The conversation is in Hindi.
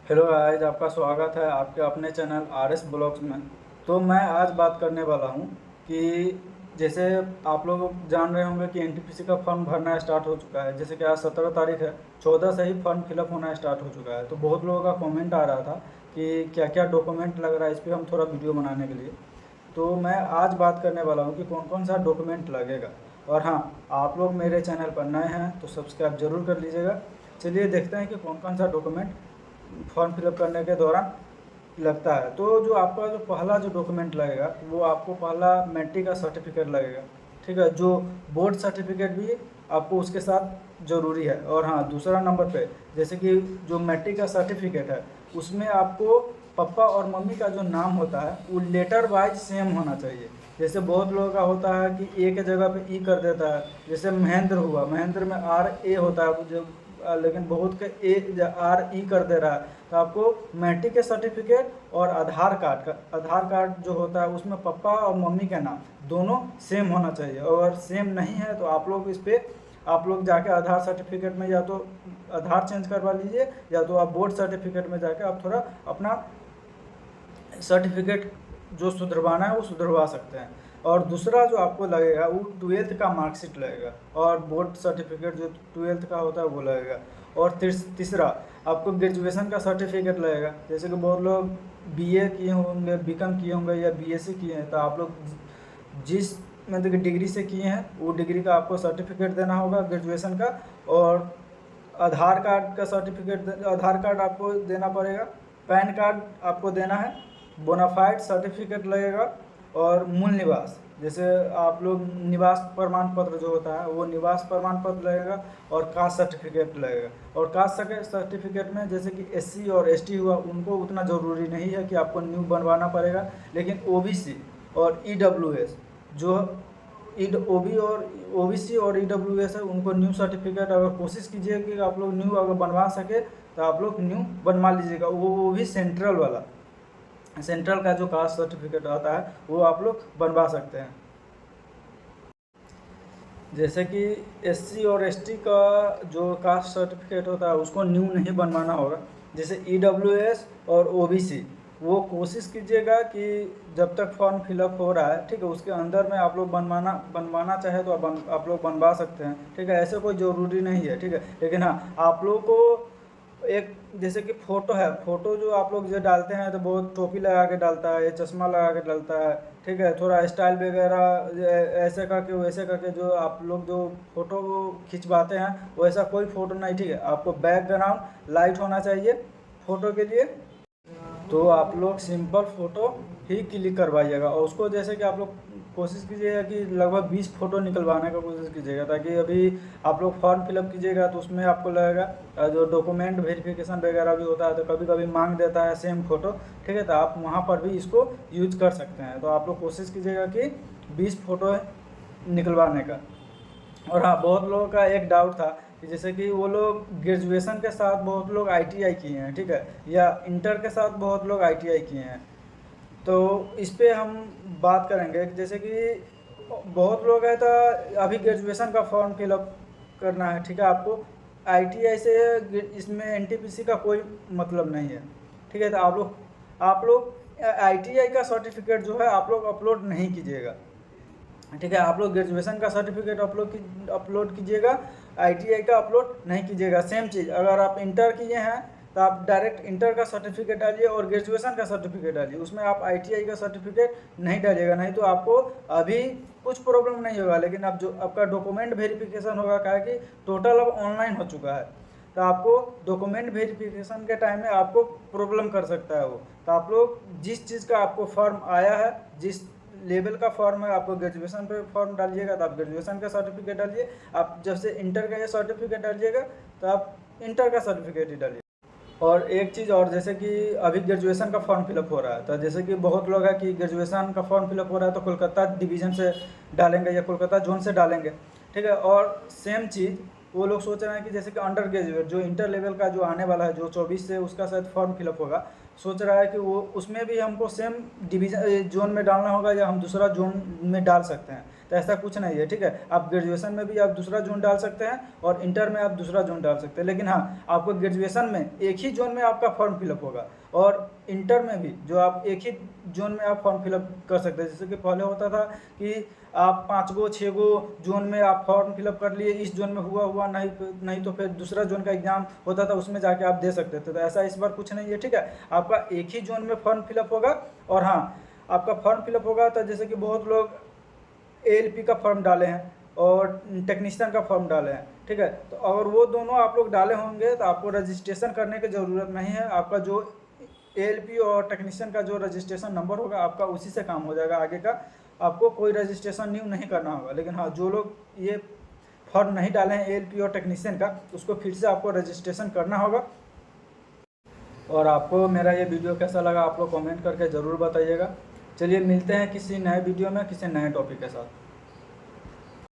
हेलो गाइस, आपका स्वागत है आपके अपने चैनल आर एस ब्लॉग्स में। तो मैं आज बात करने वाला हूँ कि जैसे आप लोग जान रहे होंगे कि एनटीपीसी का फॉर्म भरना स्टार्ट हो चुका है। जैसे कि आज 17 तारीख है, 14 से ही फॉर्म फिलअप होना स्टार्ट हो चुका है। तो बहुत लोगों का कमेंट आ रहा था कि क्या क्या डॉक्यूमेंट लग रहा है, इस पर हम थोड़ा वीडियो बनाने के लिए। तो मैं आज बात करने वाला हूँ कि कौन कौन सा डॉक्यूमेंट लगेगा। और हाँ, आप लोग मेरे चैनल पर नए हैं तो सब्सक्राइब जरूर कर लीजिएगा। चलिए देखते हैं कि कौन कौन सा डॉक्यूमेंट फॉर्म फिलअप करने के दौरान लगता है। तो जो आपका जो पहला जो डॉक्यूमेंट लगेगा वो आपको पहला मैट्रिक का सर्टिफिकेट लगेगा। ठीक है, जो बोर्ड सर्टिफिकेट भी आपको उसके साथ ज़रूरी है। और हाँ, दूसरा नंबर पे जैसे कि जो मैट्रिक का सर्टिफिकेट है उसमें आपको पापा और मम्मी का जो नाम होता है वो लेटर वाइज सेम होना चाहिए। जैसे बहुत लोगों का होता है कि ए के जगह पे ई कर देता है। जैसे महेंद्र हुआ, महेंद्र में आर ए होता है जो लेकिन बहुत के ए आर ई कर दे रहा है। तो आपको मैट्रिक के सर्टिफिकेट और आधार कार्ड जो होता है उसमें पापा और मम्मी का नाम दोनों सेम होना चाहिए। अगर सेम नहीं है तो आप लोग इस पर आप लोग जाके आधार सर्टिफिकेट में या तो आधार चेंज करवा लीजिए, या तो आप बोर्ड सर्टिफिकेट में जाके आप थोड़ा अपना सर्टिफिकेट जो सुधरवाना है वो सुधरवा सकते हैं। और दूसरा जो आपको लगेगा वो ट्वेल्थ का मार्कशीट लगेगा, और बोर्ड सर्टिफिकेट जो ट्वेल्थ का होता है वो लगेगा। और तीसरा आपको ग्रेजुएशन का सर्टिफिकेट लगेगा। जैसे कि बहुत लोग बीए किए होंगे, बीकॉम किए होंगे या बीएससी किए हैं, तो आप लोग जिस मतलब कि डिग्री से किए हैं वो डिग्री का आपको सर्टिफिकेट देना होगा ग्रेजुएशन का। और आधार कार्ड का सर्टिफिकेट, आधार कार्ड आपको देना पड़ेगा। पैन कार्ड आपको देना है। बोनाफाइड सर्टिफिकेट लगेगा। और मूल निवास, जैसे आप लोग निवास प्रमाण पत्र जो होता है वो निवास प्रमाण पत्र लगेगा। और कास्ट सर्टिफिकेट लगेगा। और कास्ट सर्टिफिकेट में जैसे कि एससी और एसटी हुआ उनको उतना ज़रूरी नहीं है कि आपको न्यू बनवाना पड़ेगा। लेकिन ओबीसी और ईडब्ल्यूएस जो ओबी और ओबीसी और ईडब्ल्यूएस है उनको न्यू सर्टिफिकेट अगर कोशिश कीजिए कि आप लोग न्यू अगर बनवा सके तो आप लोग न्यू बनवा लीजिएगा। वो भी सेंट्रल वाला, सेंट्रल का जो कास्ट सर्टिफिकेट आता है वो आप लोग बनवा सकते हैं। जैसे कि एससी और एसटी का जो कास्ट सर्टिफिकेट होता है उसको न्यू नहीं बनवाना होगा। जैसे ईडब्ल्यूएस और ओबीसी वो कोशिश कीजिएगा कि जब तक फॉर्म फिलअप हो रहा है, ठीक है, उसके अंदर में आप लोग बनवाना चाहे तो आप लोग बनवा सकते हैं। ठीक है, ऐसे कोई ज़रूरी नहीं है। ठीक है, लेकिन हाँ, आप लोग को एक जैसे कि फ़ोटो है, फ़ोटो जो आप लोग जो डालते हैं तो बहुत टोपी लगा के डालता है या चश्मा लगा के डालता है। ठीक है, थोड़ा स्टाइल वगैरह ऐसे करके वैसे करके जो आप लोग जो फ़ोटो खिंचवाते हैं वैसा कोई फ़ोटो नहीं। ठीक है, आपको बैकग्राउंड लाइट होना चाहिए फ़ोटो के लिए। तो आप लोग सिंपल फ़ोटो ही क्लिक करवाइएगा। और उसको जैसे कि आप लोग कोशिश कीजिएगा कि लगभग 20 फ़ोटो निकलवाने का कोशिश कीजिएगा, ताकि अभी आप लोग फॉर्म फिलअप कीजिएगा तो उसमें आपको लगेगा जो डॉक्यूमेंट वेरिफिकेशन वगैरह भी होता है तो कभी कभी मांग देता है सेम फ़ोटो। ठीक है, तो आप वहाँ पर भी इसको यूज कर सकते हैं। तो आप लोग कोशिश कीजिएगा कि 20 फ़ोटो निकलवाने का। और हाँ, बहुत लोगों का एक डाउट था कि जैसे कि वो लोग ग्रेजुएशन के साथ बहुत लोग आईटीआई किए हैं, ठीक है, या इंटर के साथ बहुत लोग आईटीआई किए हैं। तो इस पे हम बात करेंगे कि जैसे कि बहुत लोग हैं तो अभी ग्रेजुएशन का फॉर्म फिलअप करना है। ठीक है, आपको आईटीआई से इसमें एनटीपीसी का कोई मतलब नहीं है। ठीक है, तो आप लोग आईटीआई का सर्टिफिकेट जो है आप लोग अपलोड नहीं कीजिएगा। ठीक है, आप लोग ग्रेजुएशन का सर्टिफिकेट अपलोड कीजिएगा, आईटीआई का अपलोड नहीं कीजिएगा। सेम चीज़ अगर आप इंटर किए हैं तो आप डायरेक्ट इंटर का सर्टिफिकेट डालिए और ग्रेजुएशन का सर्टिफिकेट डालिए, उसमें आप आईटीआई का सर्टिफिकेट नहीं डालिएगा। नहीं तो आपको अभी कुछ प्रॉब्लम नहीं होगा, लेकिन अब जो आपका डॉक्यूमेंट वेरिफिकेशन होगा, क्या है कि टोटल अब ऑनलाइन हो चुका है, तो आपको डॉक्यूमेंट वेरिफिकेशन के टाइम में आपको प्रॉब्लम कर सकता है वो। तो आप लोग जिस चीज़ का आपको फॉर्म आया है, जिस लेवल का फॉर्म है, आपको ग्रेजुएशन पे फॉर्म डालिएगा तो आप ग्रेजुएशन का सर्टिफिकेट डालिए। आप जब से इंटर का ये सर्टिफिकेट डालिएगा तो आप इंटर का सर्टिफिकेट ही डालिए। और एक चीज़ और, जैसे कि अभी ग्रेजुएशन का फॉर्म फिलअप हो रहा है, तो जैसे कि बहुत लोग है कि ग्रेजुएशन का फॉर्म फिलअप हो रहा है तो कोलकाता डिवीज़न से डालेंगे या कोलकाता जोन से डालेंगे। ठीक है, और सेम चीज़ वो लोग सोच रहे हैं कि जैसे कि अंडर ग्रेजुएट जो इंटर लेवल का जो आने वाला है, जो 24 से उसका शायद फॉर्म फिलअप होगा, सोच रहा है कि वो उसमें भी हमको सेम डिवीज़न जोन में डालना होगा या हम दूसरा जोन में डाल सकते हैं। तो ऐसा कुछ नहीं है, ठीक है। आप ग्रेजुएशन में भी आप दूसरा जोन डाल सकते हैं और इंटर में आप दूसरा जोन डाल सकते हैं, लेकिन हाँ, आपको ग्रेजुएशन में एक ही जोन में आपका फॉर्म फिलअप होगा और इंटर में भी जो आप एक ही जोन में आप फॉर्म फिलअप कर सकते हैं। जैसे कि पहले होता था कि आप 5 गो 6 गो जोन में आप फॉर्म फिलअप कर लिए, इस जोन में हुआ नहीं तो फिर दूसरा जोन का एग्ज़ाम होता था, उसमें जाके आप दे सकते थे। तो ऐसा इस बार कुछ नहीं है, ठीक है। आपका एक ही जोन में फॉर्म फिलअप होगा और हाँ, आपका फॉर्म फिलअप होगा तो जैसे कि बहुत लोग एएलपी का फॉर्म डाले हैं और टेक्नीशियन का फॉर्म डाले हैं, ठीक है। तो अगर वो दोनों आप लोग डाले होंगे तो आपको रजिस्ट्रेशन करने की ज़रूरत नहीं है। आपका जो एएलपी और टेक्नीशियन का जो रजिस्ट्रेशन नंबर होगा आपका उसी से काम हो जाएगा, आगे का आपको कोई रजिस्ट्रेशन न्यू नहीं करना होगा। लेकिन हाँ, जो लोग ये फॉर्म नहीं डाले हैं एएलपी और टेक्नीशियन का, उसको फिर से आपको रजिस्ट्रेशन करना होगा। और आपको मेरा ये वीडियो कैसा लगा आप लोग कमेंट करके ज़रूर बताइएगा। चलिए मिलते हैं किसी नए वीडियो में किसी नए टॉपिक के साथ।